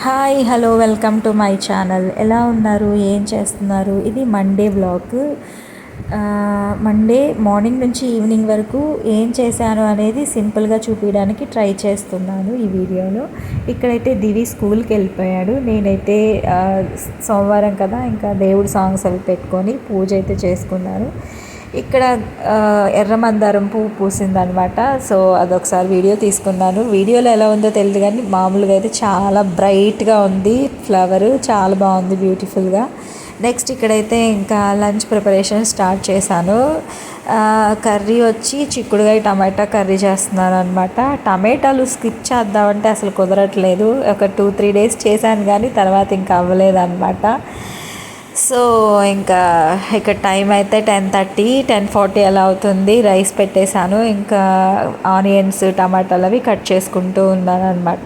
Hi hello welcome to my channel. ఎలా ఉన్నారు, ఏం చేస్తున్నారు? ఇది మండే బ్లాగ్. మండే మార్నింగ్ నుంచి ఈవినింగ్ వరకు ఏం చేశాను అనేది సింపుల్గా చూపించడానికి ట్రై చేస్తున్నాను ఈ వీడియోలో. ఇక్కడైతే దివి స్కూల్కి వెళ్ళిపోయాడు. నేనైతే సోమవారం కదా, ఇంకా దేవుడి సాంగ్స్ అవి పెట్టుకొని పూజ అయితే చేసుకున్నాను. ఇక్కడ ఎర్ర మందారం పువ్వు పూసిందనమాట. సో అదొకసారి వీడియో తీసుకున్నాను. వీడియోలో ఎలా ఉందో తెలియదు కానీ మామూలుగా అయితే చాలా బ్రైట్గా ఉంది ఫ్లవర్, చాలా బాగుంది బ్యూటిఫుల్గా. నెక్స్ట్ ఇక్కడైతే ఇంకా లంచ్ ప్రిపరేషన్ స్టార్ట్ చేశాను. కర్రీ వచ్చి చిక్కుడుకాయ టమాటా కర్రీ చేస్తున్నాను అనమాట. టమాటాలు స్కిప్ చేద్దామంటే అసలు కుదరట్లేదు. ఒక 2-3 డేస్ చేశాను కానీ తర్వాత ఇంకా అవ్వలేదు అనమాట. సో ఇంకా ఇక్కడ టైం అయితే 10:30 10:40 అలా అవుతుంది. రైస్ పెట్టేశాను. ఇంకా ఆనియన్స్ టమాటాలు అవి కట్ చేసుకుంటూ ఉన్నాను అనమాట.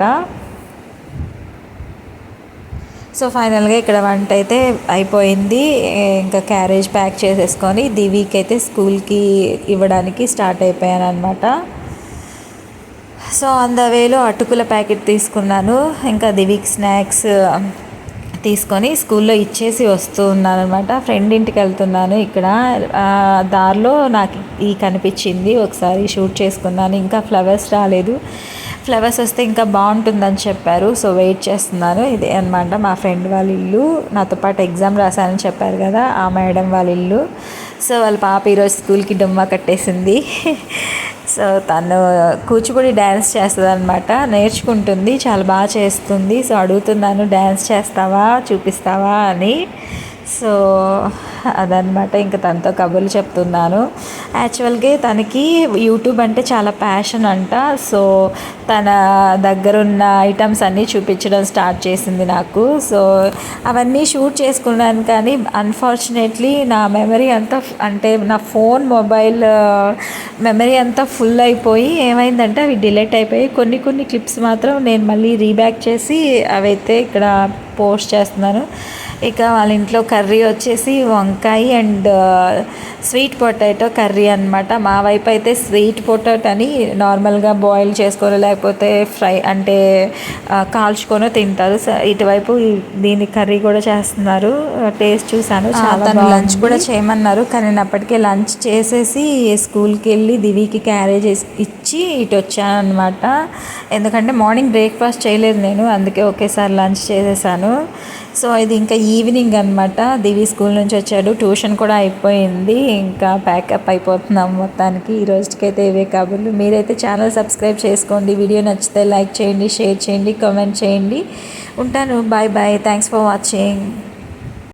సో ఫైనల్గా ఇక్కడ వంట అయితే అయిపోయింది. ఇంకా క్యారేజ్ ప్యాక్ చేసేసుకొని దివికి అయితే స్కూల్కి ఇవ్వడానికి స్టార్ట్ అయిపోయాను అనమాట. సో ఆన్ ద వేలో అటుకుల ప్యాకెట్ తీసుకున్నాను. ఇంకా దివికి స్నాక్స్ తీసుకొని స్కూల్లో ఇచ్చేసి వస్తూ ఉన్నాను అనమాట. ఫ్రెండ్ ఇంటికి వెళ్తున్నాను. ఇక్కడ దారిలో నాకు ఈ కనిపించింది, ఒకసారి షూట్ చేసుకున్నాను. ఇంకా ఫ్లవర్స్ రాలేదు, ఫ్లవర్స్ వస్తే ఇంకా బాగుంటుందని చెప్పారు. సో వెయిట్ చేస్తున్నాను. ఇదే అనమాట మా ఫ్రెండ్ వాళ్ళ ఇల్లు. నాతో పాటు ఎగ్జామ్ రాశానని చెప్పారు కదా, ఆ మేడం వాళ్ళ ఇల్లు. సో వాళ్ళ పాప ఈరోజు స్కూల్కి డుమ్మా కట్టేసింది. సో తను కూచిపూడి డ్యాన్స్ చేస్తుంది అనమాట, నేర్చుకుంటుంది, చాలా బాగా చేస్తుంది. సో అడుగుతున్నాను, డ్యాన్స్ చేస్తావా, చూపిస్తావా అని. సో అదనమాట, ఇంకా తనతో కబుర్లు చెప్తున్నాను. యాక్చువల్గా తనకి యూట్యూబ్ అంటే చాలా ప్యాషన్ అంట. సో తన దగ్గరున్న ఐటమ్స్ అన్నీ చూపించడం స్టార్ట్ చేసింది నాకు. సో అవన్నీ షూట్ చేసుకున్నాను కానీ అన్ఫార్చునేట్లీ నా మెమరీ అంతా, అంటే నా ఫోన్ మొబైల్ మెమరీ అంతా ఫుల్ అయిపోయి ఏమైందంటే అవి డిలీట్ అయిపోయి కొన్ని క్లిప్స్ మాత్రం నేను మళ్ళీ రీబ్యాక్ చేసి అవైతే ఇక్కడ పోస్ట్ చేస్తున్నాను. ఇక వాళ్ళ ఇంట్లో కర్రీ వచ్చేసి వంకాయ అండ్ స్వీట్ పొటాటో కర్రీ అనమాట. మా వైపు అయితే స్వీట్ పొటాటో అని నార్మల్గా బాయిల్ చేసుకొని లేకపోతే ఫ్రై అంటే కాల్చుకొని తింటారు. ఇటువైపు దీని కర్రీ కూడా చేస్తున్నారు. టేస్ట్ చూసాను, చాలా లంచ్ కూడా చేయమన్నారు కానీ నేను అప్పటికే లంచ్ చేసేసి స్కూల్కి వెళ్ళి దివికి క్యారేజ్ ఇచ్చి ఇటు వచ్చాను అనమాట. ఎందుకంటే మార్నింగ్ బ్రేక్ఫాస్ట్ చేయలేదు నేను, అందుకే ఒకేసారి లంచ్ చేసేసాను. సో ఇది ఇంకా ఈవినింగ్ అనమాట. దివి స్కూల్ నుంచి వచ్చాడు, ట్యూషన్ కూడా అయిపోయింది. ఇంకా ప్యాకప్ అయిపోతున్నాం మొత్తానికి. ఈ రోజుకైతే ఇవే కబుర్లు. మీరైతే ఛానల్ సబ్స్క్రైబ్ చేసుకోండి. వీడియో నచ్చితే లైక్ చేయండి, షేర్ చేయండి, కామెంట్ చేయండి. ఉంటాను. Bye bye. Thanks for watching.